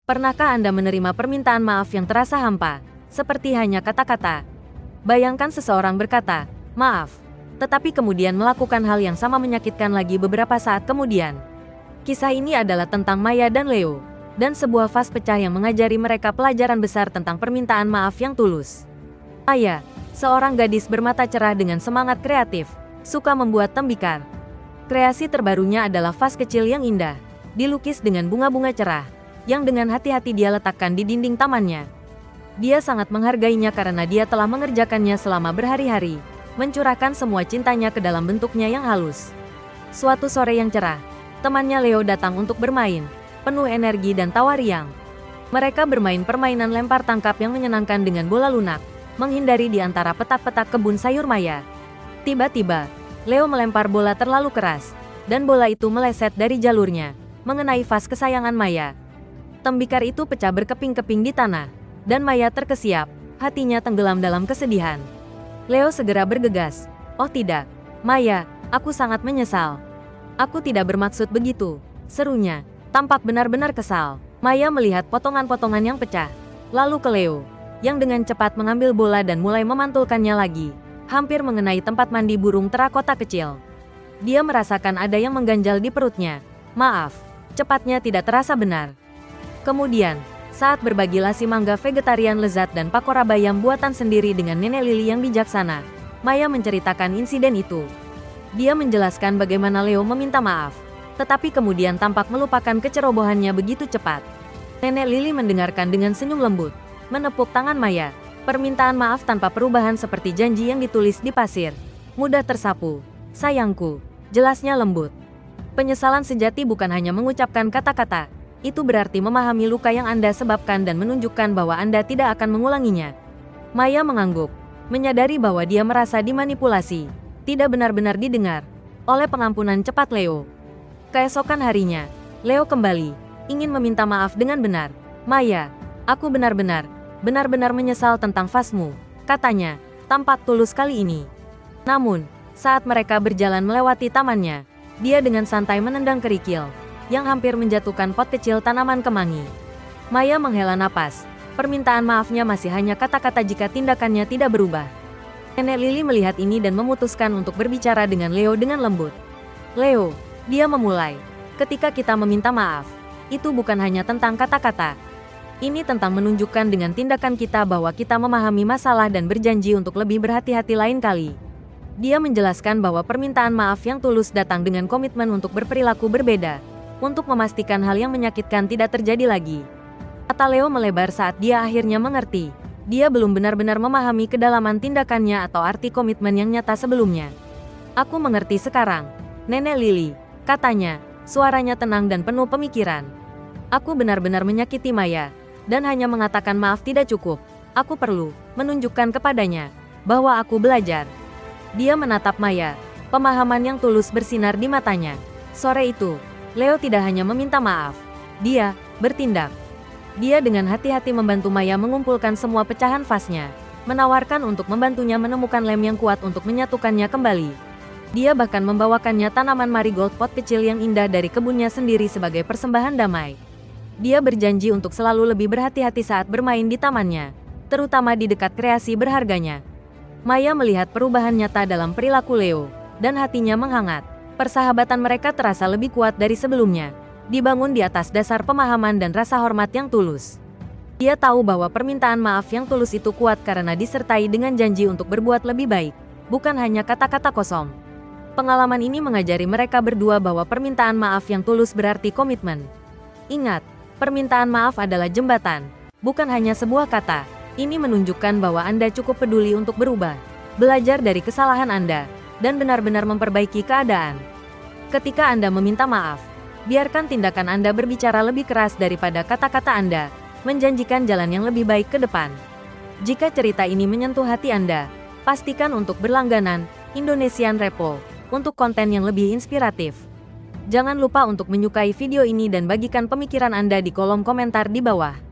Pernahkah Anda menerima permintaan maaf yang terasa hampa, seperti hanya kata-kata? Bayangkan seseorang berkata, "Maaf," tetapi kemudian melakukan hal yang sama menyakitkan lagi beberapa saat kemudian. Kisah ini adalah tentang Maya dan Leo, dan sebuah vas pecah yang mengajari mereka pelajaran besar tentang permintaan maaf yang tulus. Maya, seorang gadis bermata cerah dengan semangat kreatif, suka membuat tembikar. Kreasi terbarunya adalah vas kecil yang indah, dilukis dengan bunga-bunga cerah, yang dengan hati-hati dia letakkan di dinding tamannya. Dia sangat menghargainya karena dia telah mengerjakannya selama berhari-hari, mencurahkan semua cintanya ke dalam bentuknya yang halus. Suatu sore yang cerah, temannya Leo datang untuk bermain, penuh energi dan tawa riang. Mereka bermain permainan lempar tangkap yang menyenangkan dengan bola lunak, menghindari di antara petak-petak kebun sayur Maya. Tiba-tiba, Leo melempar bola terlalu keras, dan bola itu meleset dari jalurnya, mengenai vas kesayangan Maya. Tembikar itu pecah berkeping-keping di tanah, dan Maya terkesiap, hatinya tenggelam dalam kesedihan. Leo segera bergegas, "Oh tidak, Maya, aku sangat menyesal. Aku tidak bermaksud begitu," serunya, tampak benar-benar kesal. Maya melihat potongan-potongan yang pecah, lalu ke Leo, yang dengan cepat mengambil bola dan mulai memantulkannya lagi, hampir mengenai tempat mandi burung terakota kecil. Dia merasakan ada yang mengganjal di perutnya. Maaf, cepatnya tidak terasa benar. Kemudian, saat berbagi lasi mangga vegetarian lezat dan pakora bayam buatan sendiri dengan Nenek Lily yang bijaksana, Maya menceritakan insiden itu. Dia menjelaskan bagaimana Leo meminta maaf, tetapi kemudian tampak melupakan kecerobohannya begitu cepat. Nenek Lily mendengarkan dengan senyum lembut, menepuk tangan Maya. Permintaan maaf tanpa perubahan seperti janji yang ditulis di pasir. Mudah tersapu. Sayangku, jelasnya lembut. Penyesalan sejati bukan hanya mengucapkan kata-kata. Itu berarti memahami luka yang Anda sebabkan dan menunjukkan bahwa Anda tidak akan mengulanginya. Maya mengangguk, menyadari bahwa dia merasa dimanipulasi, tidak benar-benar didengar, oleh pengampunan cepat Leo. Keesokan harinya, Leo kembali, ingin meminta maaf dengan benar. "Maya, aku benar-benar menyesal tentang vasmu," katanya, tampak tulus kali ini. Namun, saat mereka berjalan melewati tamannya, dia dengan santai menendang kerikil, yang hampir menjatuhkan pot kecil tanaman kemangi. Maya menghela napas, permintaan maafnya masih hanya kata-kata jika tindakannya tidak berubah. Nenek Lily melihat ini dan memutuskan untuk berbicara dengan Leo dengan lembut. "Leo," dia memulai, "ketika kita meminta maaf, itu bukan hanya tentang kata-kata. Ini tentang menunjukkan dengan tindakan kita bahwa kita memahami masalah dan berjanji untuk lebih berhati-hati lain kali." Dia menjelaskan bahwa permintaan maaf yang tulus datang dengan komitmen untuk berperilaku berbeda, untuk memastikan hal yang menyakitkan tidak terjadi lagi. Mata Leo melebar saat dia akhirnya mengerti. Dia belum benar-benar memahami kedalaman tindakannya atau arti komitmen yang nyata sebelumnya. "Aku mengerti sekarang, Nenek Lily," katanya, suaranya tenang dan penuh pemikiran. "Aku benar-benar menyakiti Maya, dan hanya mengatakan maaf tidak cukup. Aku perlu menunjukkan kepadanya bahwa aku belajar." Dia menatap Maya, pemahaman yang tulus bersinar di matanya. Sore itu, Leo tidak hanya meminta maaf, dia bertindak. Dia dengan hati-hati membantu Maya mengumpulkan semua pecahan vasnya, menawarkan untuk membantunya menemukan lem yang kuat untuk menyatukannya kembali. Dia bahkan membawakannya tanaman marigold pot kecil yang indah dari kebunnya sendiri sebagai persembahan damai. Dia berjanji untuk selalu lebih berhati-hati saat bermain di tamannya, terutama di dekat kreasi berharganya. Maya melihat perubahan nyata dalam perilaku Leo, dan hatinya menghangat. Persahabatan mereka terasa lebih kuat dari sebelumnya, dibangun di atas dasar pemahaman dan rasa hormat yang tulus. Dia tahu bahwa permintaan maaf yang tulus itu kuat karena disertai dengan janji untuk berbuat lebih baik, bukan hanya kata-kata kosong. Pengalaman ini mengajari mereka berdua bahwa permintaan maaf yang tulus berarti komitmen. Ingat, permintaan maaf adalah jembatan, bukan hanya sebuah kata. Ini menunjukkan bahwa Anda cukup peduli untuk berubah, belajar dari kesalahan Anda, dan benar-benar memperbaiki keadaan. Ketika Anda meminta maaf, biarkan tindakan Anda berbicara lebih keras daripada kata-kata Anda, menjanjikan jalan yang lebih baik ke depan. Jika cerita ini menyentuh hati Anda, pastikan untuk berlangganan Indonesian Repo untuk konten yang lebih inspiratif. Jangan lupa untuk menyukai video ini dan bagikan pemikiran Anda di kolom komentar di bawah.